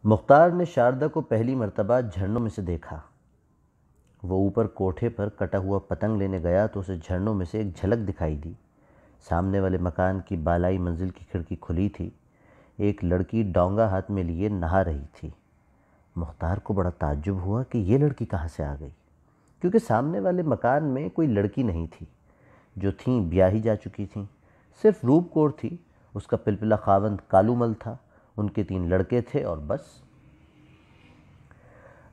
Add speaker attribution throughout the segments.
Speaker 1: مختار نے شاردا کو پہلی مرتبہ جھرنوں میں سے دیکھا۔ وہ اوپر کوٹھے پر کٹا ہوا پتنگ لینے گیا تو اسے جھرنوں میں سے ایک جھلک دکھائی دی۔ سامنے والے مکان کی بالائی منزل کی کھڑکی کھلی تھی۔ ایک لڑکی ڈونگا ہاتھ میں لیے نہا رہی تھی۔ مختار کو بڑا تعجب ہوا کہ یہ لڑکی کہاں سے آ گئی، کیونکہ سامنے والے مکان میں کوئی لڑکی نہیں تھی۔ جو تھیں بیاہی جا چکی تھیں، صرف روپ کور تھی۔ اس کا پلپلا خاوند کالو مل تھا، ان کے 3 لڑکے تھے اور بس۔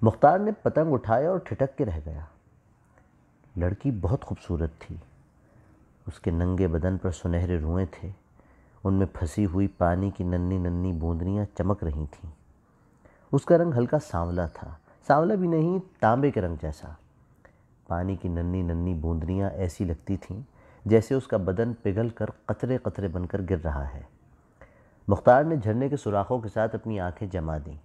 Speaker 1: مختار نے پتنگ اٹھایا اور ٹھٹک کے رہ گیا۔ لڑکی بہت خوبصورت تھی۔ اس کے ننگے بدن پر سنہرے روئیں تھے، ان میں پھنسی ہوئی پانی کی ننھی ننھی بوندیاں چمک رہی تھیں۔ اس کا رنگ ہلکا سانولا تھا، سانولا بھی نہیں، تانبے کے رنگ جیسا۔ پانی کی ننھی ننھی بوندیاں ایسی لگتی تھیں جیسے اس کا بدن پگھل کر قطرے قطرے بن کر گر رہا ہے۔ مختار نے جھرنے کے سوراخوں کے ساتھ اپنی آنکھیں جما دیں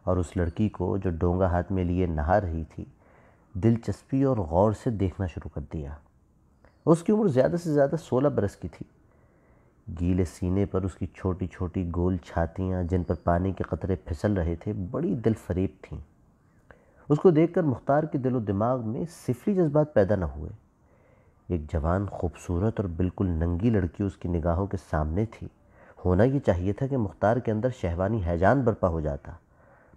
Speaker 1: اور اس لڑکی کو جو ڈونگا ہاتھ میں لیے نہا رہی تھی دلچسپی اور غور سے دیکھنا شروع کر دیا۔ اس کی عمر زیادہ سے زیادہ 16 برس کی تھی۔ گیلے سینے پر اس کی چھوٹی چھوٹی گول چھاتیاں جن پر پانی کے قطرے پھسل رہے تھے بڑی دل فریب تھیں۔ اس کو دیکھ کر مختار کے دل و دماغ میں سفلی جذبات پیدا نہ ہوئے۔ ایک جوان خوبصورت اور بالکل ننگی لڑکی اس کی نگاہوں کے سامنے تھی۔ ہونا یہ چاہیے تھا کہ مختار کے اندر شہوانی ہیجان برپا ہو جاتا،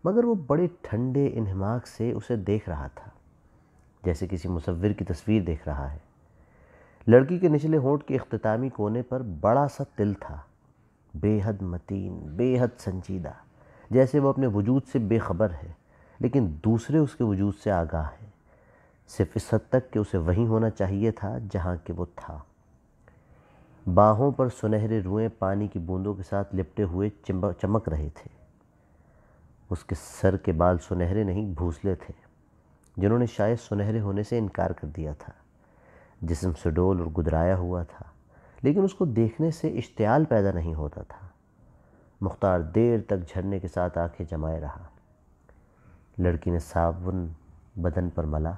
Speaker 1: مگر وہ بڑے ٹھنڈے انہماک سے اسے دیکھ رہا تھا، جیسے کسی مصور کی تصویر دیکھ رہا ہے۔ لڑکی کے نچلے ہونٹ کے اختتامی کونے پر بڑا سا تل تھا، بے حد متین، بے حد سنجیدہ، جیسے وہ اپنے وجود سے بے خبر ہے لیکن دوسرے اس کے وجود سے آگاہ ہیں، صرف اس حد تک کہ اسے وہیں ہونا چاہیے تھا جہاں کہ وہ تھا۔ باہوں پر سنہرے روئیں پانی کی بوندوں کے ساتھ لپٹے ہوئے چمک رہے تھے۔ اس کے سر کے بال سنہرے نہیں بھوسلے تھے، جنہوں نے شاید سنہرے ہونے سے انکار کر دیا تھا۔ جسم سڈول اور گدرایا ہوا تھا، لیکن اس کو دیکھنے سے اشتعال پیدا نہیں ہوتا تھا۔ مختار دیر تک جھرنے کے ساتھ آنکھیں جمائے رہا۔ لڑکی نے صابن بدن پر ملا۔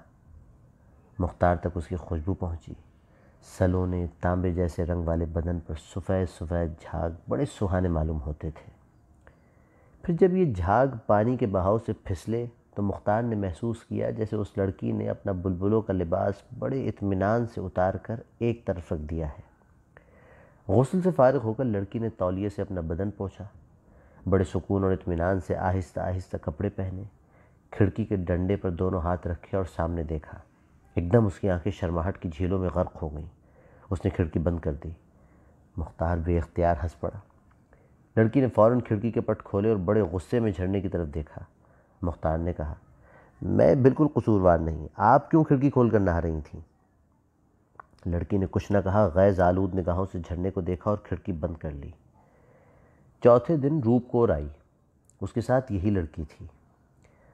Speaker 1: مختار تک اس کی خوشبو پہنچی۔ سلونے تانبے جیسے رنگ والے بدن پر سفید سفید جھاگ بڑے سہانے معلوم ہوتے تھے۔ پھر جب یہ جھاگ پانی کے بہاؤ سے پھسلے تو مختار نے محسوس کیا جیسے اس لڑکی نے اپنا بلبلوں کا لباس بڑے اطمینان سے اتار کر ایک طرف رکھ دیا ہے۔ غسل سے فارغ ہو کر لڑکی نے تولیے سے اپنا بدن پوچھا، بڑے سکون اور اطمینان سے آہستہ آہستہ کپڑے پہنے، کھڑکی کے ڈنڈے پر دونوں ہاتھ رکھے اور سامنے دیکھا۔ ایک دم اس کی آنکھیں شرماہٹ کی جھیلوں میں غرق ہو گئیں۔ اس نے کھڑکی بند کر دی۔ مختار بے اختیار ہنس پڑا۔ لڑکی نے فوراً کھڑکی کے پٹ کھولے اور بڑے غصے میں جھرنے کی طرف دیکھا۔ مختار نے کہا، میں بالکل قصوروار نہیں، آپ کیوں کھڑکی کھول کر نہا رہی تھیں؟ لڑکی نے کچھ نہ کہا، غیظ آلود نگاہوں سے جھرنے کو دیکھا اور کھڑکی بند کر لی۔ چوتھے دن روپ کور آئی، اس کے ساتھ یہی لڑکی تھی۔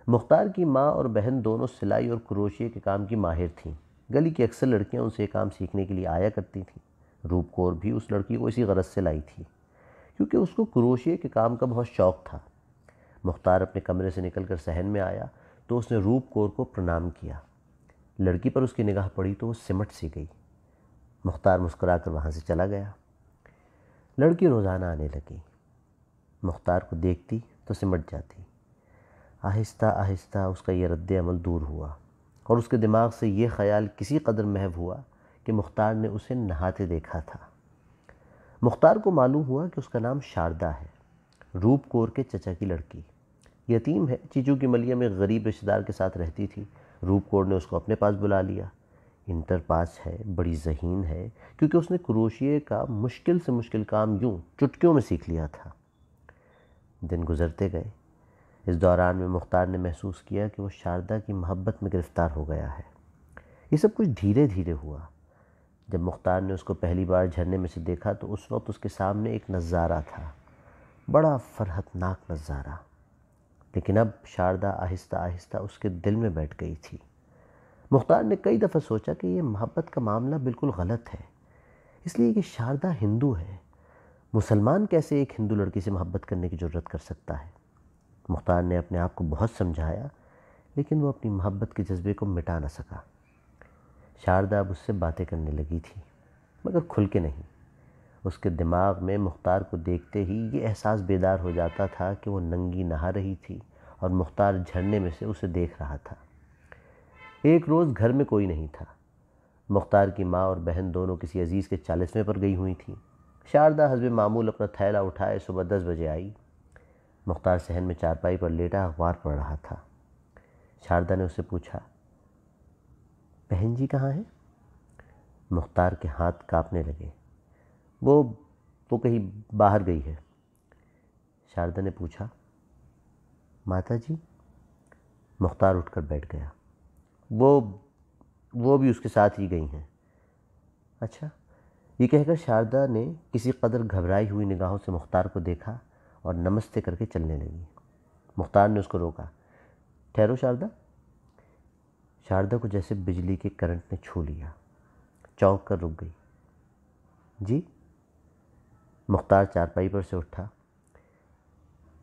Speaker 1: مختار کی ماں اور بہن دونوں سلائی اور کروشیے کے کام کی ماہر تھیں۔ گلی کی اکثر لڑکیاں ان سے یہ کام سیکھنے کے لیے آیا کرتی تھیں۔ روپ کور بھی اس لڑکی کو اسی غرض سے لائی تھی، کیونکہ اس کو کروشیے کے کام کا بہت شوق تھا۔ مختار اپنے کمرے سے نکل کر صحن میں آیا تو اس نے روپ کور کو پرنام کیا۔ لڑکی پر اس کی نگاہ پڑی تو وہ سمٹ سی گئی۔ مختار مسکرا کر وہاں سے چلا گیا۔ لڑکی روزانہ آنے لگی۔ مختار کو دیکھتی تو سمٹ جاتی۔ آہستہ آہستہ اس کا یہ رد عمل دور ہوا اور اس کے دماغ سے یہ خیال کسی قدر محو ہوا کہ مختار نے اسے نہاتے دیکھا تھا۔ مختار کو معلوم ہوا کہ اس کا نام شاردا ہے، روپ کور کے چچا کی لڑکی۔ یتیم ہے، چیچو کی ملیا میں غریب رشتہ دار کے ساتھ رہتی تھی۔ روپ کور نے اس کو اپنے پاس بلا لیا۔ انٹر پاس ہے، بڑی ذہین ہے، کیونکہ اس نے کروشیے کا مشکل سے مشکل کام یوں چٹکیوں میں سیکھ لیا تھا۔ دن گزرتے گئے۔ اس دوران میں مختار نے محسوس کیا کہ وہ شاردا کی محبت میں گرفتار ہو گیا ہے۔ یہ سب کچھ دھیرے دھیرے ہوا۔ جب مختار نے اس کو پہلی بار جھرنے میں سے دیکھا تو اس وقت اس کے سامنے ایک نظارہ تھا، بڑا فرحت ناک نظارہ، لیکن اب شاردا آہستہ آہستہ اس کے دل میں بیٹھ گئی تھی۔ مختار نے کئی دفعہ سوچا کہ یہ محبت کا معاملہ بالکل غلط ہے، اس لیے کہ شاردا ہندو ہے۔ مسلمان کیسے ایک ہندو لڑکی سے محبت کرنے کی جرات کر سکتا ہے؟ مختار نے اپنے آپ کو بہت سمجھایا، لیکن وہ اپنی محبت کے جذبے کو مٹا نہ سکا۔ شاردا اب اس سے باتیں کرنے لگی تھی، مگر کھل کے نہیں۔ اس کے دماغ میں مختار کو دیکھتے ہی یہ احساس بیدار ہو جاتا تھا کہ وہ ننگی نہا رہی تھی اور مختار جھرنے میں سے اسے دیکھ رہا تھا۔ ایک روز گھر میں کوئی نہیں تھا۔ مختار کی ماں اور بہن دونوں کسی عزیز کے 40ویں پر گئی ہوئی تھیں۔ شاردا حسب معمول اپنا تھیلا اٹھائے صبح 10 بجے آئی۔ مختار صحن میں چارپائی پر لیٹا اخبار پڑھ رہا تھا۔ شاردا نے اس سے پوچھا، بہن جی کہاں ہیں؟ مختار کے ہاتھ کانپنے لگے۔ وہ کہیں باہر گئی ہے۔ شاردا نے پوچھا، ماتا جی؟ مختار اٹھ کر بیٹھ گیا۔ وہ بھی اس کے ساتھ ہی گئی ہیں۔ اچھا، یہ کہہ کر شاردا نے کسی قدر گھبرائی ہوئی نگاہوں سے مختار کو دیکھا اور نمستے کر کے چلنے لگی۔ مختار نے اس کو روکا۔ ٹھہرو شاردا۔ شاردا کو جیسے بجلی کے کرنٹ نے چھو لیا، چونک کر رک گئی۔ جی؟ مختار چارپائی پر سے اٹھا۔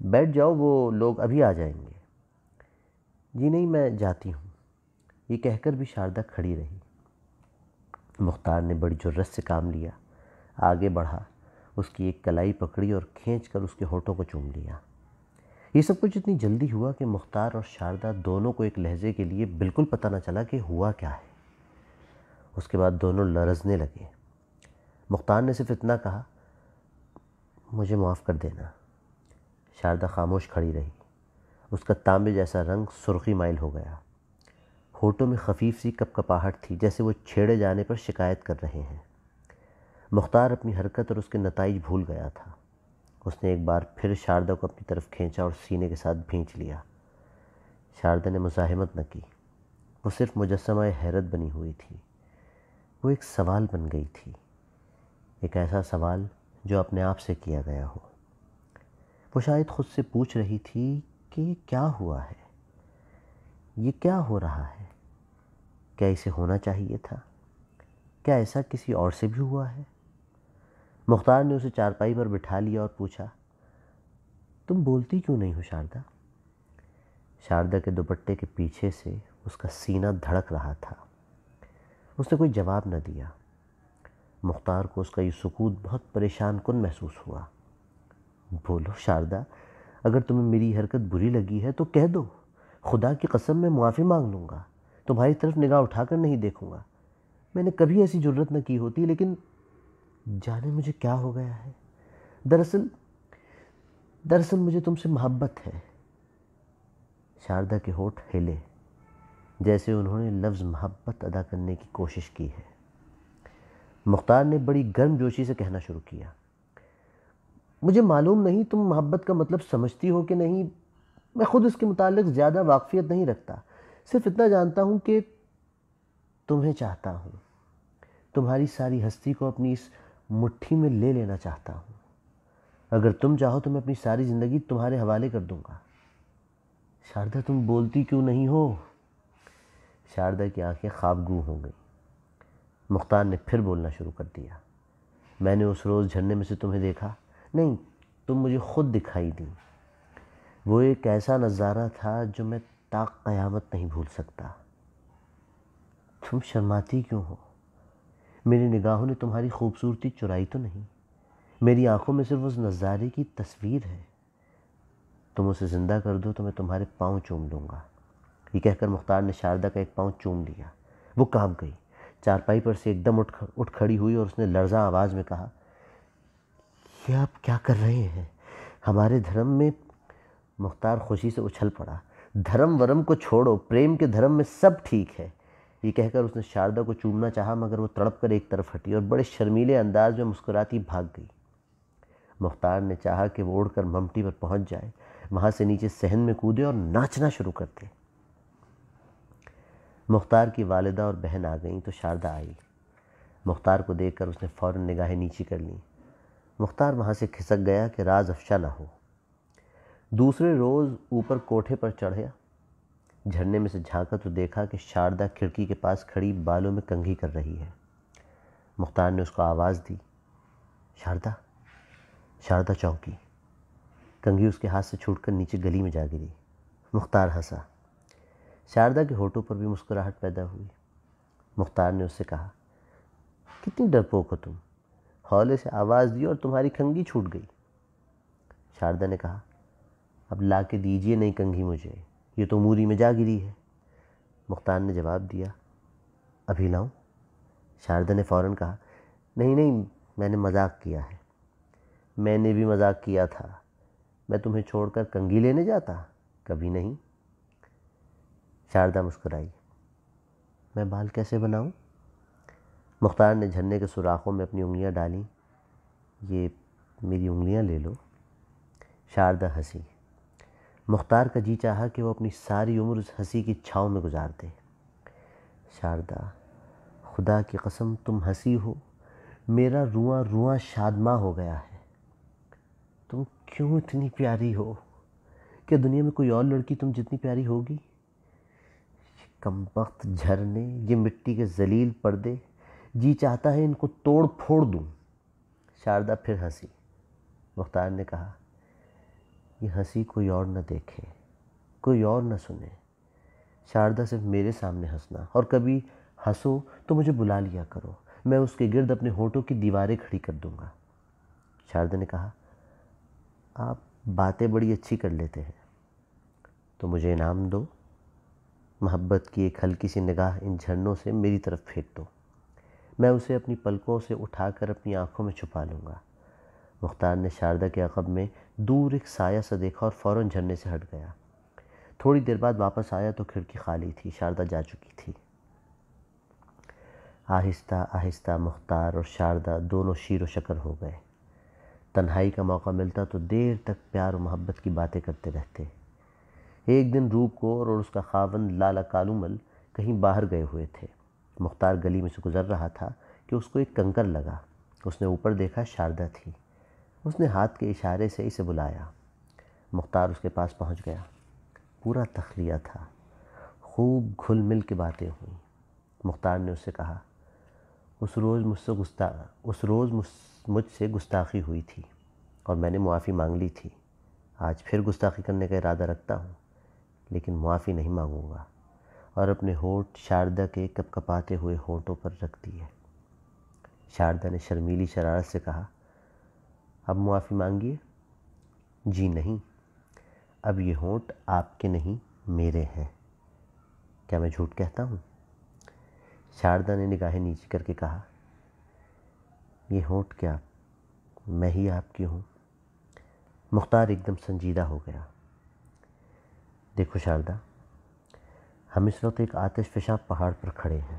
Speaker 1: بیٹھ جاؤ، وہ لوگ ابھی آ جائیں گے۔ جی نہیں، میں جاتی ہوں۔ یہ کہہ کر بھی شاردا کھڑی رہی۔ مختار نے بڑی جرأت سے کام لیا، آگے بڑھا، اس کی ایک کلائی پکڑی اور کھینچ کر اس کے ہونٹوں کو چوم لیا۔ یہ سب کچھ اتنی جلدی ہوا کہ مختار اور شاردا دونوں کو ایک لہجے کے لیے بالکل پتہ نہ چلا کہ ہوا کیا ہے۔ اس کے بعد دونوں لرزنے لگے۔ مختار نے صرف اتنا کہا، مجھے معاف کر دینا۔ شاردا خاموش کھڑی رہی۔ اس کا تانبے جیسا رنگ سرخی مائل ہو گیا۔ ہونٹوں میں خفیف سی کپکپاہٹ تھی، جیسے وہ چھیڑے جانے پر شکایت کر رہے ہیں۔ مختار اپنی حرکت اور اس کے نتائج بھول گیا تھا۔ اس نے ایک بار پھر شاردا کو اپنی طرف کھینچا اور سینے کے ساتھ بھینچ لیا۔ شاردا نے مزاحمت نہ کی، وہ صرف مجسمہ حیرت بنی ہوئی تھی۔ وہ ایک سوال بن گئی تھی، ایک ایسا سوال جو اپنے آپ سے کیا گیا ہو۔ وہ شاید خود سے پوچھ رہی تھی کہ یہ کیا ہوا ہے؟ یہ کیا ہو رہا ہے؟ کیا اسے ہونا چاہیے تھا؟ کیا ایسا کسی اور سے بھی ہوا ہے؟ مختار نے اسے چارپائی پر بٹھا لیا اور پوچھا، تم بولتی کیوں نہیں ہو شاردا؟ شاردا کے دوپٹے کے پیچھے سے اس کا سینہ دھڑک رہا تھا۔ اس نے کوئی جواب نہ دیا۔ مختار کو اس کا یہ سکوت بہت پریشان کن محسوس ہوا۔ بولو شاردا، اگر تمہیں میری حرکت بری لگی ہے تو کہہ دو، خدا کی قسم میں معافی مانگ لوں گا، تمہاری طرف نگاہ اٹھا کر نہیں دیکھوں گا۔ میں نے کبھی ایسی جرأت نہ کی ہوتی، لیکن جانے مجھے کیا ہو گیا ہے۔ دراصل مجھے تم سے محبت ہے۔ شاردا کے ہونٹ ہلے، جیسے انہوں نے لفظ محبت ادا کرنے کی کوشش کی ہے۔ مختار نے بڑی گرم جوشی سے کہنا شروع کیا، مجھے معلوم نہیں تم محبت کا مطلب سمجھتی ہو کہ نہیں، میں خود اس کے متعلق زیادہ واقفیت نہیں رکھتا، صرف اتنا جانتا ہوں کہ تمہیں چاہتا ہوں، تمہاری ساری ہستی کو اپنی اس مٹھی میں لے لینا چاہتا ہوں۔ اگر تم چاہو تو میں اپنی ساری زندگی تمہارے حوالے کر دوں گا۔ شاردا تم بولتی کیوں نہیں ہو؟ شاردا کی آنکھیں خواب گو ہو گئیں۔ مختار نے پھر بولنا شروع کر دیا، میں نے اس روز جھرنے میں سے تمہیں دیکھا، نہیں، تم مجھے خود دکھائی دیں۔ وہ ایک ایسا نظارہ تھا جو میں تا قیامت نہیں بھول سکتا۔ تم شرماتی کیوں ہو؟ میری نگاہوں نے تمہاری خوبصورتی چرائی تو نہیں؟ میری آنکھوں میں صرف اس نظارے کی تصویر ہے۔ تم اسے زندہ کر دو تو میں تمہارے پاؤں چوم لوں گا۔ یہ کہہ کر مختار نے شاردا کا ایک پاؤں چوم لیا۔ وہ کانپ گئی، چارپائی پر سے ایک دم اٹھ کھڑی ہوئی اور اس نے لرزاں آواز میں کہا، یہ آپ کیا کر رہے ہیں؟ ہمارے دھرم میں… مختار خوشی سے اچھل پڑا، دھرم ورم کو چھوڑو، پریم کے دھرم میں سب ٹھیک ہے۔ یہ کہہ کر اس نے شاردا کو چومنا چاہا، مگر وہ تڑپ کر ایک طرف ہٹی اور بڑے شرمیلے انداز میں مسکراتی بھاگ گئی۔ مختار نے چاہا کہ وہ اڑ کر ممٹی پر پہنچ جائے، وہاں سے نیچے صحن میں کودے اور ناچنا شروع کر دے۔ مختار کی والدہ اور بہن آ گئیں تو شاردا آئی۔ مختار کو دیکھ کر اس نے فوراً نگاہیں نیچی کر لیں۔ مختار وہاں سے کھسک گیا کہ راز افشا نہ ہو۔ دوسرے روز اوپر کوٹھے پر چڑھا، جھرنے میں سے جھانکا تو دیکھا کہ شاردا کھڑکی کے پاس کھڑی بالوں میں کنگھی کر رہی ہے۔ مختار نے اس کو آواز دی، شاردا۔ شاردا چونکی، کنگھی اس کے ہاتھ سے چھوٹ کر نیچے گلی میں جا گری۔ مختار ہنسا، شاردا کے ہونٹوں پر بھی مسکراہٹ پیدا ہوئی۔ مختار نے اس سے کہا، کتنی ڈرپوک ہو تم، ہولے سے آواز دی اور تمہاری کنگھی چھوٹ گئی۔ شاردا نے کہا، اب لا کے دیجیے نئی کنگھی مجھے، یہ تو موری میں جا گری ہے۔ مختار نے جواب دیا، ابھی لاؤں؟ شاردا نے فوراً کہا، نہیں نہیں، میں نے مذاق کیا ہے۔ میں نے بھی مذاق کیا تھا، میں تمہیں چھوڑ کر کنگھی لینے جاتا؟ کبھی نہیں۔ شاردا مسکرائی، میں بال کیسے بناؤں؟ مختار نے جھرنے کے سوراخوں میں اپنی انگلیاں ڈالیں۔ یہ میری انگلیاں لے لو۔ شاردا ہنسی۔ مختار کا جی چاہا کہ وہ اپنی ساری عمر اس ہنسی کی چھاؤں میں گزار دے۔ شاردا، خدا کی قسم تم ہنسی ہو، میرا رواں رواں شادماں ہو گیا ہے۔ تم کیوں اتنی پیاری ہو؟ کیا دنیا میں کوئی اور لڑکی تم جتنی پیاری ہوگی؟ یہ کمبخت جھرنے، یہ مٹی کے ذلیل پردے، جی چاہتا ہے ان کو توڑ پھوڑ دوں۔ شاردا پھر ہنسی۔ مختار نے کہا، یہ ہنسی کوئی اور نہ دیکھے، کوئی اور نہ سنے۔ شاردا، صرف میرے سامنے ہنسنا، اور کبھی ہنسو تو مجھے بلا لیا کرو، میں اس کے گرد اپنے ہونٹوں کی دیواریں کھڑی کر دوں گا۔ شاردا نے کہا، آپ باتیں بڑی اچھی کر لیتے ہیں، تو مجھے انعام دو۔ محبت کی ایک ہلکی سی نگاہ ان جھرنوں سے میری طرف پھینک دو، میں اسے اپنی پلکوں سے اٹھا کر اپنی آنکھوں میں چھپا لوں گا۔ مختار نے شاردا کے عقب میں دور ایک سایہ سا دیکھا اور فوراً جھرنے سے ہٹ گیا۔ تھوڑی دیر بعد واپس آیا تو کھڑکی خالی تھی، شاردا جا چکی تھی۔ آہستہ آہستہ مختار اور شاردا دونوں شیر و شکر ہو گئے۔ تنہائی کا موقع ملتا تو دیر تک پیار و محبت کی باتیں کرتے رہتے۔ ایک دن روپ کور اور اس کا خاوند لالا کالومل کہیں باہر گئے ہوئے تھے۔ مختار گلی میں سے گزر رہا تھا کہ اس کو ایک کنکر لگا۔ اس نے اوپر دیکھا، شاردا تھی۔ اس نے ہاتھ کے اشارے سے اسے بلایا۔ مختار اس کے پاس پہنچ گیا۔ پورا تخلیہ تھا، خوب گھل مل کے باتیں ہوئیں۔ مختار نے اس سے کہا، اس روز مجھ سے گستاخی ہوئی تھی اور میں نے معافی مانگ لی تھی۔ آج پھر گستاخی کرنے کا ارادہ رکھتا ہوں، لیکن معافی نہیں مانگوں گا، اور اپنے ہونٹ شاردا کے کپ کپاتے ہوئے ہونٹوں پر رکھ دیے۔ شاردا نے شرمیلی شرارت سے کہا، اب معافی مانگیے۔ جی نہیں، اب یہ ہونٹ آپ کے نہیں میرے ہیں۔ کیا میں جھوٹ کہتا ہوں؟ شاردا نے نگاہیں نیچی کر کے کہا، یہ ہونٹ کیا میں ہی آپ کی ہوں؟ مختار ایک دم سنجیدہ ہو گیا۔ دیکھو شاردا، ہم اس وقت ایک آتش فشاں پہاڑ پر کھڑے ہیں۔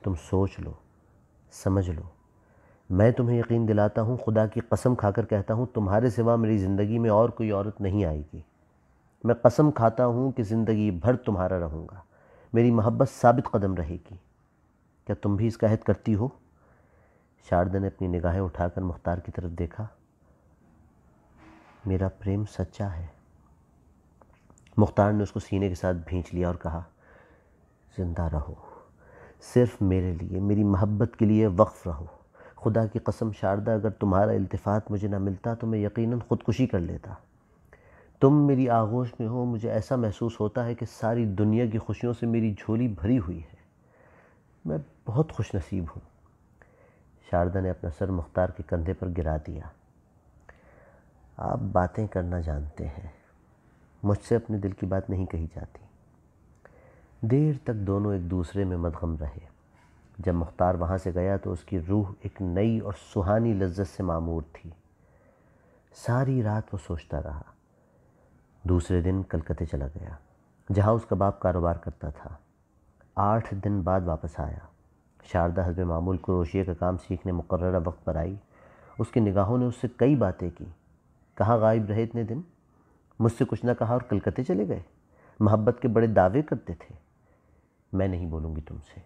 Speaker 1: تم سوچ لو، سمجھ لو۔ میں تمہیں یقین دلاتا ہوں، خدا کی قسم کھا کر کہتا ہوں، تمہارے سوا میری زندگی میں اور کوئی عورت نہیں آئے گی۔ میں قسم کھاتا ہوں کہ زندگی بھر تمہارا رہوں گا، میری محبت ثابت قدم رہے گی۔ کیا تم بھی اس کا عہد کرتی ہو؟ شاردا نے اپنی نگاہیں اٹھا کر مختار کی طرف دیکھا۔ میرا پریم سچا ہے۔ مختار نے اس کو سینے کے ساتھ بھینچ لیا اور کہا، زندہ رہو، صرف میرے لیے، میری محبت کے لیے وقف رہو۔ خدا کی قسم شاردا، اگر تمہارا التفات مجھے نہ ملتا تو میں یقیناً خودکشی کر لیتا۔ تم میری آغوش میں ہو، مجھے ایسا محسوس ہوتا ہے کہ ساری دنیا کی خوشیوں سے میری جھولی بھری ہوئی ہے۔ میں بہت خوش نصیب ہوں۔ شاردا نے اپنا سر مختار کے کندھے پر گرا دیا۔ آپ باتیں کرنا جانتے ہیں، مجھ سے اپنے دل کی بات نہیں کہی جاتی۔ دیر تک دونوں ایک دوسرے میں مدغم رہے۔ جب مختار وہاں سے گیا تو اس کی روح ایک نئی اور سہانی لذت سے معمور تھی۔ ساری رات وہ سوچتا رہا۔ دوسرے دن کلکتے چلا گیا، جہاں اس کا باپ کاروبار کرتا تھا۔ 8 دن بعد واپس آیا۔ شاردا حسب معمول کروشیے کا کام سیکھنے مقررہ وقت پر آئی۔ اس کی نگاہوں نے اس سے کئی باتیں کی۔ کہاں غائب رہے اتنے دن؟ مجھ سے کچھ نہ کہا اور کلکتے چلے گئے؟ محبت کے بڑے دعوے کرتے تھے۔ میں نہیں بولوں گی تم سے۔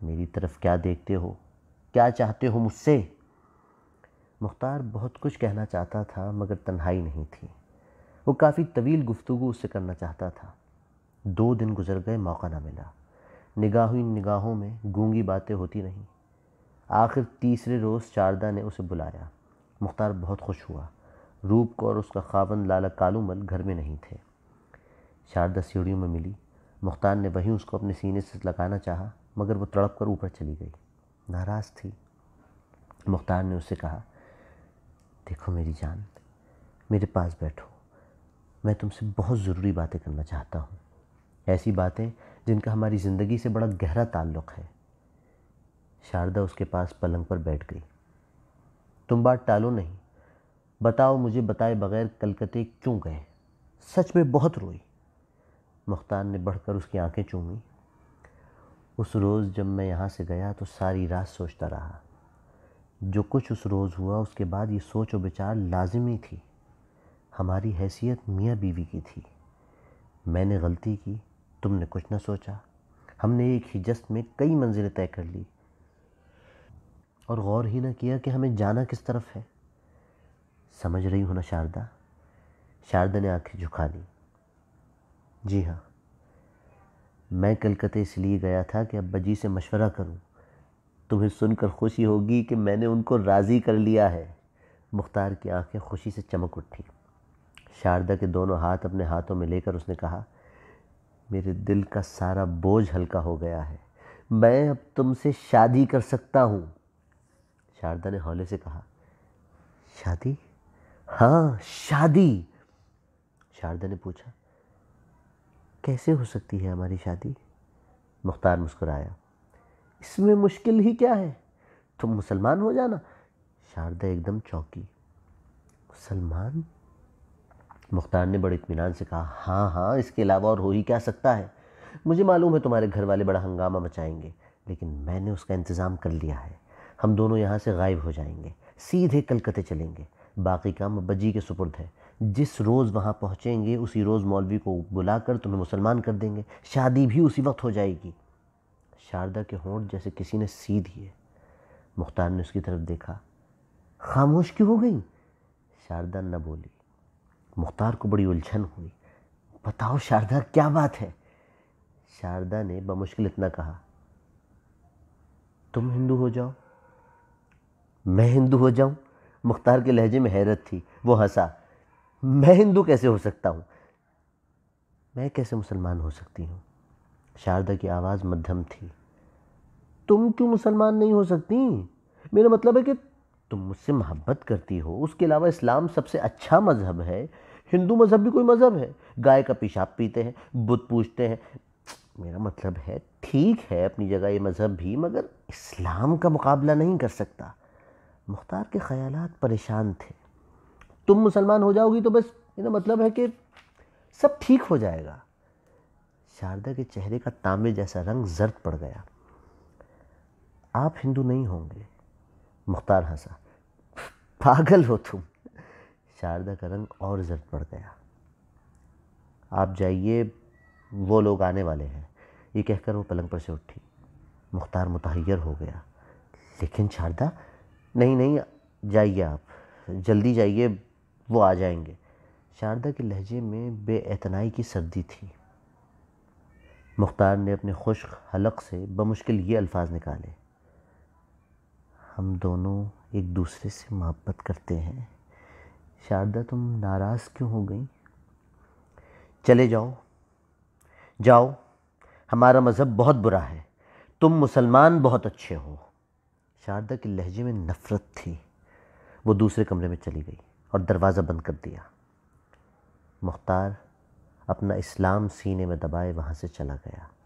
Speaker 1: میری طرف کیا دیکھتے ہو؟ کیا چاہتے ہو مجھ سے؟ مختار بہت کچھ کہنا چاہتا تھا، مگر تنہائی نہیں تھی۔ وہ کافی طویل گفتگو اس سے کرنا چاہتا تھا۔ 2 دن گزر گئے، موقع نہ ملا۔ نگاہوں میں گونگی باتیں ہوتی رہیں۔ آخر تیسرے روز شاردا نے اسے بلایا۔ مختار بہت خوش ہوا۔ روپ کو اور اس کا خاوند لالا کالومل گھر میں نہیں تھے۔ شاردا سیڑھیوں میں ملی۔ مختار نے وہیں اس کو اپنے سینے سے لگانا چاہا، مگر وہ تڑپ کر اوپر چلی گئی۔ ناراض تھی۔ مختار نے اس سے کہا، دیکھو میری جان، میرے پاس بیٹھو، میں تم سے بہت ضروری باتیں کرنا چاہتا ہوں، ایسی باتیں جن کا ہماری زندگی سے بڑا گہرا تعلق ہے۔ شاردا اس کے پاس پلنگ پر بیٹھ گئی۔ تم بات ٹالو نہیں، بتاؤ مجھے بتائے بغیر کلکتے کیوں گئے؟ سچ میں بہت روئی۔ مختار نے بڑھ کر اس کی آنکھیں چومی۔ اس روز جب میں یہاں سے گیا تو ساری رات سوچتا رہا۔ جو کچھ اس روز ہوا اس کے بعد یہ سوچ و بچار لازمی تھی۔ ہماری حیثیت میاں بیوی کی تھی۔ میں نے غلطی کی، تم نے کچھ نہ سوچا۔ ہم نے ایک ہی جست میں کئی منزلیں طے کر لی اور غور ہی نہ کیا کہ ہمیں جانا کس طرف ہے۔ سمجھ رہی ہو نا شاردا؟ شاردا نے آنکھیں جھکا لی۔ جی ہاں، میں کلکتے اس لیے گیا تھا کہ ابا جی سے مشورہ کروں۔ تمہیں سن کر خوشی ہوگی کہ میں نے ان کو راضی کر لیا ہے۔ مختار کی آنکھیں خوشی سے چمک اٹھی۔ شاردا کے دونوں ہاتھ اپنے ہاتھوں میں لے کر اس نے کہا، میرے دل کا سارا بوجھ ہلکا ہو گیا ہے، میں اب تم سے شادی کر سکتا ہوں۔ شاردا نے ہولے سے کہا، شادی؟ ہاں شادی۔ شاردا نے پوچھا، کیسے ہو سکتی ہے ہماری شادی؟ مختار مسکرایا، اس میں مشکل ہی کیا ہے، تم مسلمان ہو جانا۔ شاردا ایک دم چونکی۔ مسلمان؟ مختار نے بڑے اطمینان سے کہا، ہاں ہاں، اس کے علاوہ اور ہو ہی کیا سکتا ہے۔ مجھے معلوم ہے تمہارے گھر والے بڑا ہنگامہ مچائیں گے، لیکن میں نے اس کا انتظام کر لیا ہے۔ ہم دونوں یہاں سے غائب ہو جائیں گے، سیدھے کلکتے چلیں گے۔ باقی کام ابا جی کے سپرد ہے۔ جس روز وہاں پہنچیں گے اسی روز مولوی کو بلا کر تمہیں مسلمان کر دیں گے، شادی بھی اسی وقت ہو جائے گی۔ شاردا کے ہونٹ جیسے کسی نے سی دیے۔ مختار نے اس کی طرف دیکھا۔ خاموش کیوں ہو گئی؟ شاردا نہ بولی۔ مختار کو بڑی الجھن ہوئی۔ بتاؤ شاردا، کیا بات ہے؟ شاردا نے بمشکل اتنا کہا، تم ہندو ہو جاؤ۔ میں ہندو ہو جاؤں؟ مختار کے لہجے میں حیرت تھی۔ وہ ہنسا، میں ہندو کیسے ہو سکتا ہوں؟ میں کیسے مسلمان ہو سکتی ہوں؟ شاردا کی آواز مدھم تھی۔ تم کیوں مسلمان نہیں ہو سکتی؟ میرا مطلب ہے کہ تم مجھ سے محبت کرتی ہو، اس کے علاوہ اسلام سب سے اچھا مذہب ہے، ہندو مذہب بھی کوئی مذہب ہے، گائے کا پیشاب پیتے ہیں، بت پوجتے ہیں۔ میرا مطلب ہے ٹھیک ہے اپنی جگہ یہ مذہب بھی، مگر اسلام کا مقابلہ نہیں کر سکتا۔ مختار کے خیالات پریشان تھے۔ تم مسلمان ہو جاؤ گی تو بس میرا مطلب ہے کہ سب ٹھیک ہو جائے گا۔ شاردا کے چہرے کا تانبے جیسا رنگ زرد پڑ گیا۔ آپ ہندو نہیں ہوں گے؟ مختار ہنسا، پاگل ہو تم؟ شاردا کا رنگ اور زرد پڑ گیا۔ آپ جائیے، وہ لوگ آنے والے ہیں، یہ کہہ کر وہ پلنگ پر سے اٹھی۔ مختار متحیر ہو گیا، لیکن شاردا؟ نہیں نہیں، جائیے آپ، جلدی جائیے، وہ آ جائیں گے۔ شاردا کے لہجے میں بے اعتنائی کی سردی تھی۔ مختار نے اپنے خشک حلق سے بمشکل یہ الفاظ نکالے، ہم دونوں ایک دوسرے سے محبت کرتے ہیں۔ شاردا تم ناراض کیوں ہو گئی؟ چلے جاؤ، جاؤ، ہمارا مذہب بہت برا ہے، تم مسلمان بہت اچھے ہو۔ شاردا کے لہجے میں نفرت تھی۔ وہ دوسرے کمرے میں چلی گئی اور دروازہ بند کر دیا۔ مختار اپنا اسلام سینے میں دبائے وہاں سے چلا گیا۔